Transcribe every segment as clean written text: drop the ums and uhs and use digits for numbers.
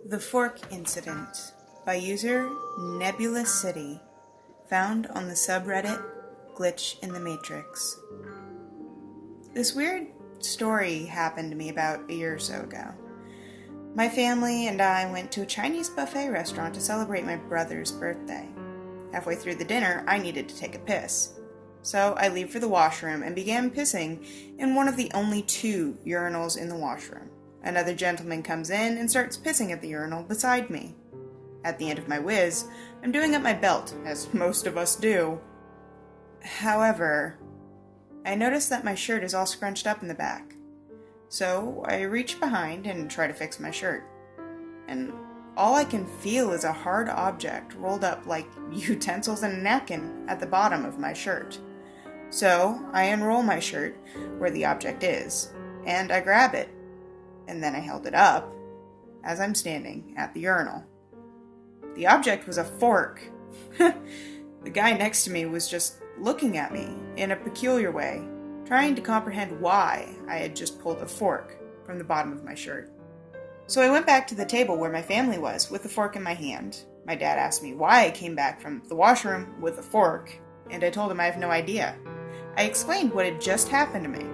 The Fork Incident by user nebulacity, found on the subreddit Glitch in the Matrix. This weird story happened to me about a year or so ago. My family and I went to a Chinese buffet restaurant to celebrate my brother's birthday. Halfway through the dinner, I needed to take a piss. So I leave for the washroom and began pissing in one of the only 2 urinals in the washroom. Another gentleman comes in and starts pissing at the urinal beside me. At the end of my whiz, I'm doing up my belt, as most of us do. However, I notice that my shirt is all scrunched up in the back. So I reach behind and try to fix my shirt. And all I can feel is a hard object rolled up like utensils and a napkin at the bottom of my shirt. So I unroll my shirt where the object is, and I grab it. And then I held it up as I'm standing at the urinal. The object was a fork. The guy next to me was just looking at me in a peculiar way, trying to comprehend why I had just pulled a fork from the bottom of my shirt. So I went back to the table where my family was with the fork in my hand. My dad asked me why I came back from the washroom with a fork, and I told him I have no idea. I explained what had just happened to me.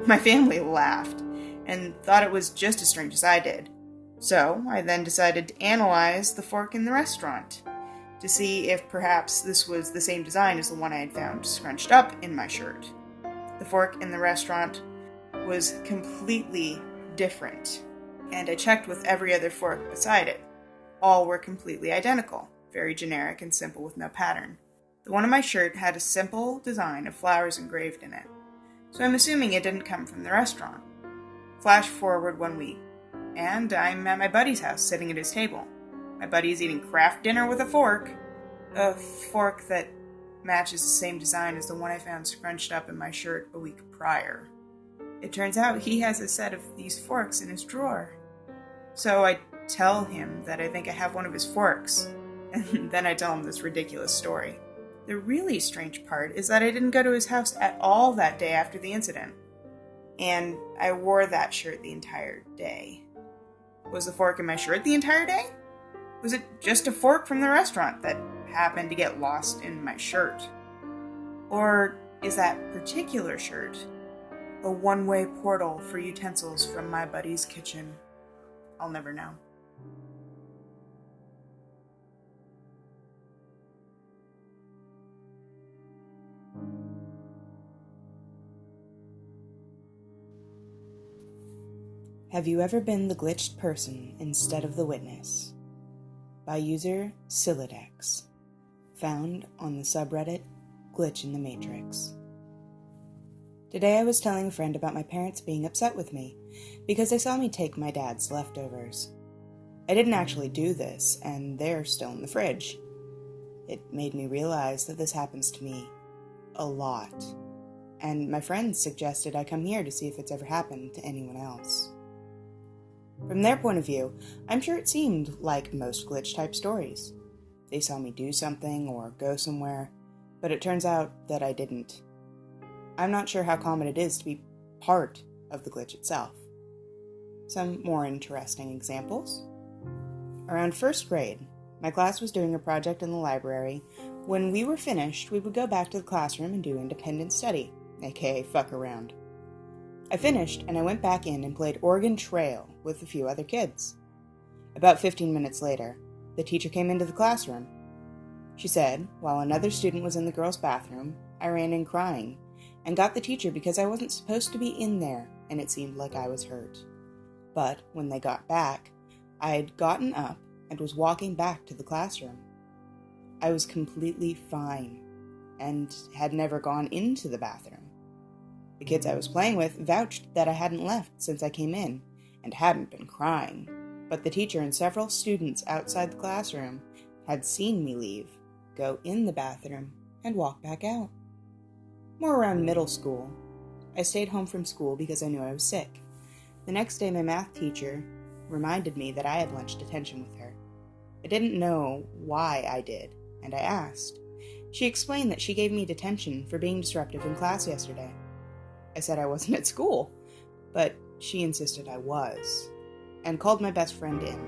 My family laughed and thought it was just as strange as I did. So I then decided to analyze the fork in the restaurant to see if perhaps this was the same design as the one I had found scrunched up in my shirt. The fork in the restaurant was completely different, and I checked with every other fork beside it. All were completely identical, very generic and simple with no pattern. The one on my shirt had a simple design of flowers engraved in it, so I'm assuming it didn't come from the restaurant. Flash forward 1 week, and I'm at my buddy's house sitting at his table. My buddy's eating Kraft dinner with a fork that matches the same design as the one I found scrunched up in my shirt a week prior. It turns out he has a set of these forks in his drawer. So I tell him that I think I have one of his forks, and then I tell him this ridiculous story. The really strange part is that I didn't go to his house at all that day after the incident. And I wore that shirt the entire day. Was the fork in my shirt the entire day? Was it just a fork from the restaurant that happened to get lost in my shirt? Or is that particular shirt a one-way portal for utensils from my buddy's kitchen? I'll never know. Have you ever been the glitched person instead of the witness? By user scylladex, found on the subreddit Glitch in the Matrix. Today I was telling a friend about my parents being upset with me because they saw me take my dad's leftovers. I didn't actually do this, and they're still in the fridge. It made me realize that this happens to me a lot, and my friends suggested I come here to see if it's ever happened to anyone else. From their point of view, I'm sure it seemed like most glitch-type stories. They saw me do something or go somewhere, but it turns out that I didn't. I'm not sure how common it is to be part of the glitch itself. Some more interesting examples. Around first grade, my class was doing a project in the library. When we were finished, we would go back to the classroom and do independent study, aka fuck around. I finished, and I went back in and played Oregon Trail with a few other kids. About 15 minutes later, the teacher came into the classroom. She said, while another student was in the girls' bathroom, I ran in crying, and got the teacher because I wasn't supposed to be in there, and it seemed like I was hurt. But when they got back, I had gotten up and was walking back to the classroom. I was completely fine, and had never gone into the bathroom. The kids I was playing with vouched that I hadn't left since I came in, and hadn't been crying, but the teacher and several students outside the classroom had seen me leave, go in the bathroom, and walk back out. More around middle school, I stayed home from school because I knew I was sick. The next day my math teacher reminded me that I had lunch detention with her. I didn't know why I did, and I asked. She explained that she gave me detention for being disruptive in class yesterday. I said I wasn't at school, but she insisted I was, and called my best friend in.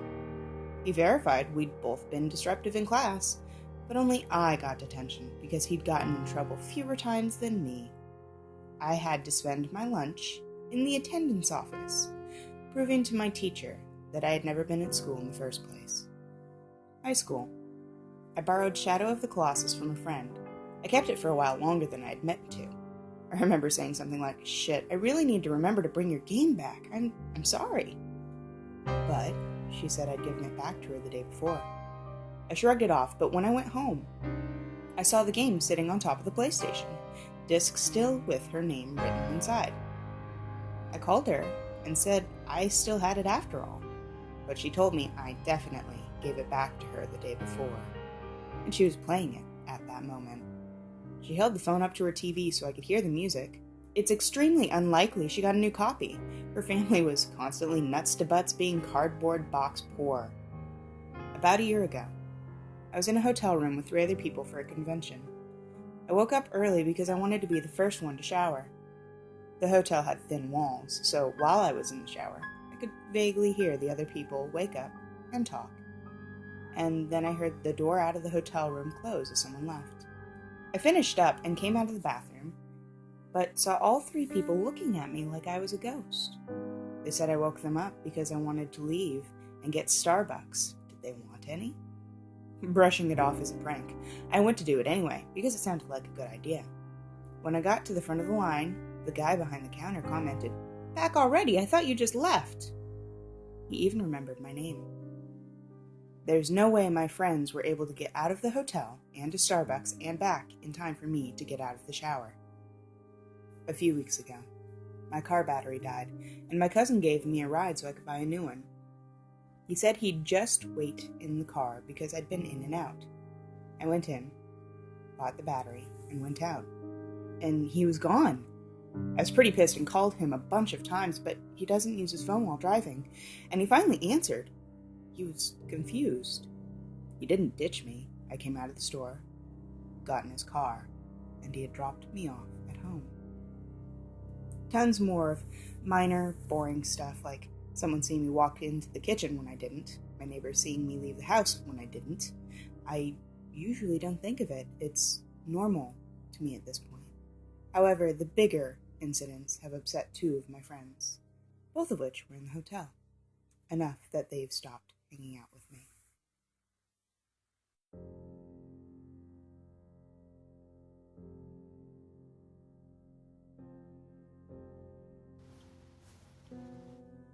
He verified we'd both been disruptive in class, but only I got detention because he'd gotten in trouble fewer times than me. I had to spend my lunch in the attendance office, proving to my teacher that I had never been at school in the first place. High school. I borrowed Shadow of the Colossus from a friend. I kept it for a while longer than I had meant to. I remember saying something like, "Shit, I really need to remember to bring your game back. I'm sorry." But she said I'd given it back to her the day before. I shrugged it off, but when I went home, I saw the game sitting on top of the PlayStation, disc still with her name written inside. I called her and said I still had it after all, but she told me I definitely gave it back to her the day before, and she was playing it at that moment. She held the phone up to her TV so I could hear the music. It's extremely unlikely she got a new copy. Her family was constantly nuts to butts being cardboard box poor. About a year ago, I was in a hotel room with 3 other people for a convention. I woke up early because I wanted to be the first one to shower. The hotel had thin walls, so while I was in the shower, I could vaguely hear the other people wake up and talk. And then I heard the door out of the hotel room close as someone left. I finished up and came out of the bathroom, but saw all 3 people looking at me like I was a ghost. They said I woke them up because I wanted to leave and get Starbucks. Did they want any? Brushing it off as a prank, I went to do it anyway because it sounded like a good idea. When I got to the front of the line, the guy behind the counter commented, "Back already? I thought you just left." He even remembered my name. There's no way my friends were able to get out of the hotel and to Starbucks and back in time for me to get out of the shower. A few weeks ago, my car battery died, and my cousin gave me a ride so I could buy a new one. He said he'd just wait in the car because I'd been in and out. I went in, bought the battery, and went out. And he was gone. I was pretty pissed and called him a bunch of times, but he doesn't use his phone while driving, and he finally answered. He was confused. He didn't ditch me. I came out of the store, got in his car, and he had dropped me off at home. Tons more of minor, boring stuff, like someone seeing me walk into the kitchen when I didn't, my neighbor seeing me leave the house when I didn't. I usually don't think of it. It's normal to me at this point. However, the bigger incidents have upset 2 of my friends, both of which were in the hotel, enough that they've stopped hanging out with me.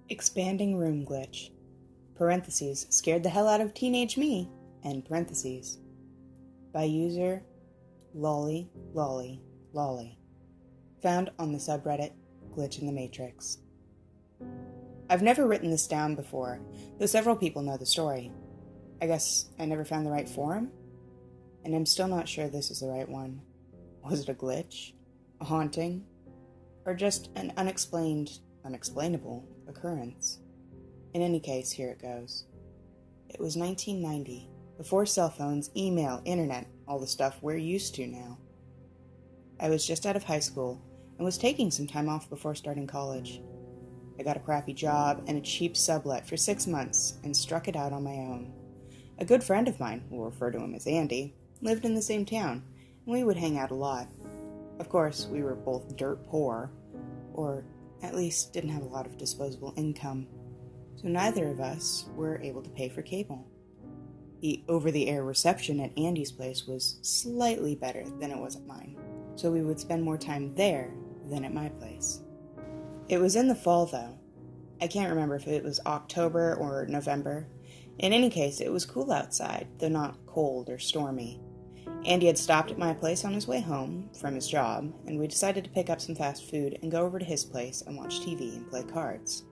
Expanding room glitch. Parentheses, scared the hell out of teenage me. End parentheses. By user lolly lolly lolly. Found on the subreddit Glitch in the Matrix. I've never written this down before, though several people know the story. I guess I never found the right forum? And I'm still not sure this is the right one. Was it a glitch? A haunting? Or just an unexplainable occurrence? In any case, here it goes. It was 1990, before cell phones, email, internet, all the stuff we're used to now. I was just out of high school and was taking some time off before starting college. I got a crappy job and a cheap sublet for 6 months and struck it out on my own. A good friend of mine, we'll refer to him as Andy, lived in the same town, and we would hang out a lot. Of course, we were both dirt poor, or at least didn't have a lot of disposable income, so neither of us were able to pay for cable. The over-the-air reception at Andy's place was slightly better than it was at mine, so we would spend more time there than at my place. It was in the fall, though. I can't remember if it was October or November. In any case, it was cool outside, though not cold or stormy. Andy had stopped at my place on his way home from his job, and we decided to pick up some fast food and go over to his place and watch TV and play cards.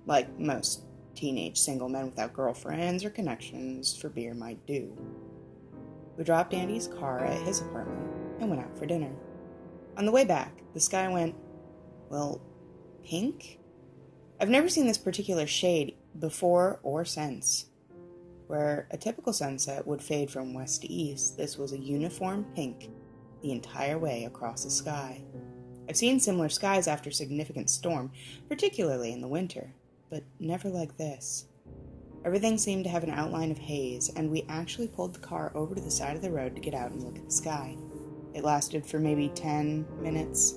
Like most teenage single men without girlfriends or connections for beer might do. We dropped Andy's car at his apartment and went out for dinner. On the way back, the sky went, well, pink? I've never seen this particular shade before or since. Where a typical sunset would fade from west to east, this was a uniform pink the entire way across the sky. I've seen similar skies after significant storm, particularly in the winter, but never like this. Everything seemed to have an outline of haze, and we actually pulled the car over to the side of the road to get out and look at the sky. It lasted for maybe 10 minutes,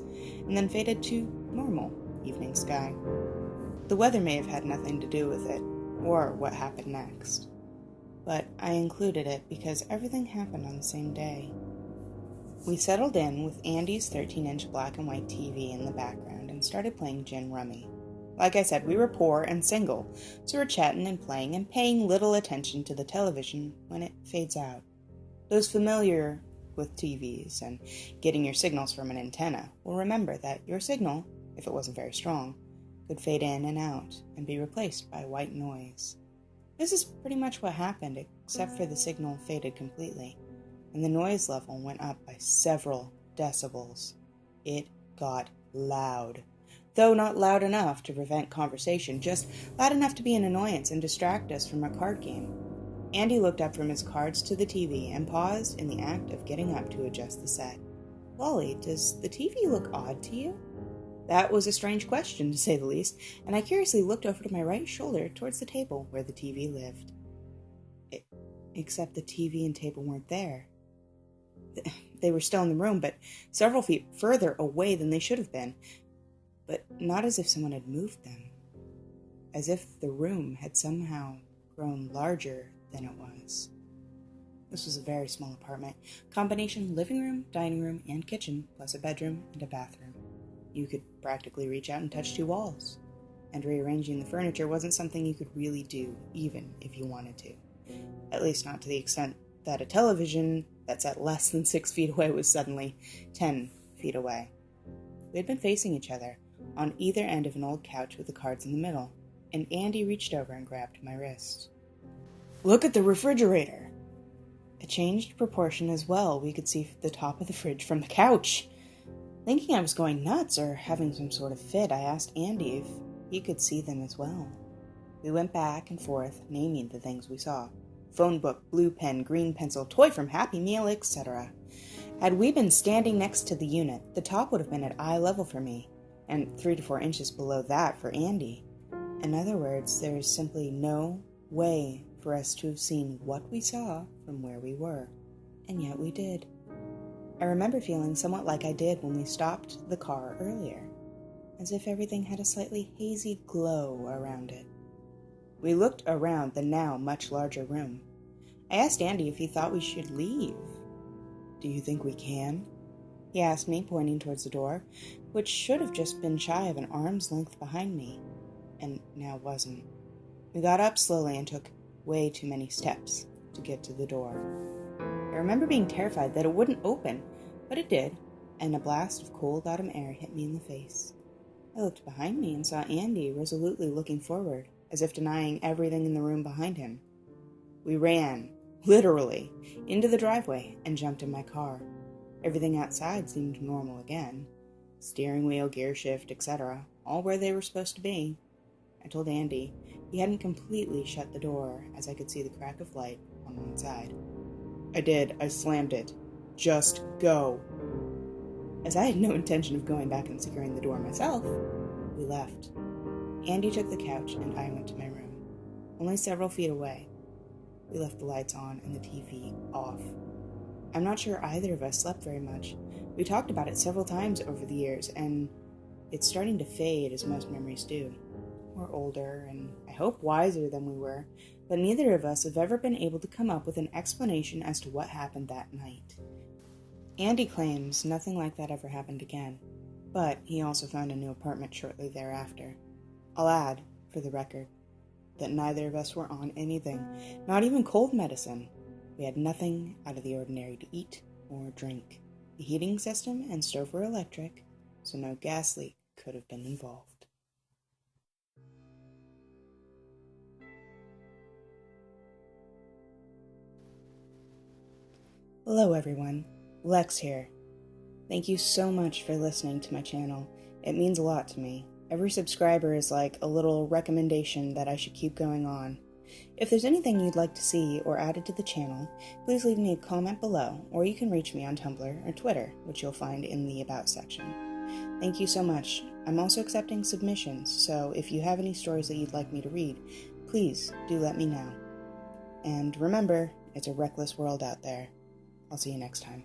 and then faded to normal evening sky. The weather may have had nothing to do with it, or what happened next. But I included it because everything happened on the same day. We settled in with Andy's 13-inch black and white TV in the background and started playing gin rummy. Like I said, we were poor and single, so we're chatting and playing and paying little attention to the television when it fades out. Those familiar with TVs and getting your signals from an antenna will remember that your signal, if it wasn't very strong, could fade in and out and be replaced by white noise. This is pretty much what happened, except for the signal faded completely, and the noise level went up by several decibels. It got loud, though not loud enough to prevent conversation, just loud enough to be an annoyance and distract us from a card game. Andy looked up from his cards to the TV and paused in the act of getting up to adjust the set. "Wally, does the TV look odd to you?" That was a strange question, to say the least, and I curiously looked over to my right shoulder towards the table where the TV lived. Except the TV and table weren't there. They were still in the room, but several feet further away than they should have been. But not as if someone had moved them. As if the room had somehow grown larger than it was. This was a very small apartment. Combination living room, dining room, and kitchen, plus a bedroom and a bathroom. You could practically reach out and touch 2 walls. And rearranging the furniture wasn't something you could really do, even if you wanted to. At least not to the extent that a television that's at less than 6 feet away was suddenly 10 feet away. We had been facing each other, on either end of an old couch with the cards in the middle, and Andy reached over and grabbed my wrist. "Look at the refrigerator!" It changed proportion as well. We could see the top of the fridge from the couch. Thinking I was going nuts or having some sort of fit, I asked Andy if he could see them as well. We went back and forth, naming the things we saw. Phone book, blue pen, green pencil, toy from Happy Meal, etc. Had we been standing next to the unit, the top would have been at eye level for me, and 3 to 4 inches below that for Andy. In other words, there is simply no way for us to have seen what we saw from where we were, and yet we did. I remember feeling somewhat like I did when we stopped the car earlier, as if everything had a slightly hazy glow around it. We looked around the now much larger room. I asked Andy if he thought we should leave. "Do you think we can?" he asked me, pointing towards the door, which should have just been shy of an arm's length behind me, and now wasn't. We got up slowly and took way too many steps to get to the door. I remember being terrified that it wouldn't open, but it did, and a blast of cold autumn air hit me in the face. I looked behind me and saw Andy resolutely looking forward, as if denying everything in the room behind him. We ran, literally, into the driveway and jumped in my car. Everything outside seemed normal again. Steering wheel, gear shift, etc., all where they were supposed to be. I told Andy he hadn't completely shut the door, as I could see the crack of light on one side. "I did. I slammed it. Just go." As I had no intention of going back and securing the door myself, we left. Andy took the couch and I went to my room, only several feet away. We left the lights on and the TV off. I'm not sure either of us slept very much. We talked about it several times over the years, and it's starting to fade as most memories do. We're older, and I hope wiser than we were, but neither of us have ever been able to come up with an explanation as to what happened that night. Andy claims nothing like that ever happened again, but he also found a new apartment shortly thereafter. I'll add, for the record, that neither of us were on anything, not even cold medicine. We had nothing out of the ordinary to eat or drink. The heating system and stove were electric, so no gas leak could have been involved. Hello everyone, Lex here. Thank you so much for listening to my channel. It means a lot to me. Every subscriber is like a little recommendation that I should keep going on. If there's anything you'd like to see or added to the channel, please leave me a comment below, or you can reach me on Tumblr or Twitter, which you'll find in the About section. Thank you so much. I'm also accepting submissions, so if you have any stories that you'd like me to read, please do let me know. And remember, it's a reckless world out there. I'll see you next time.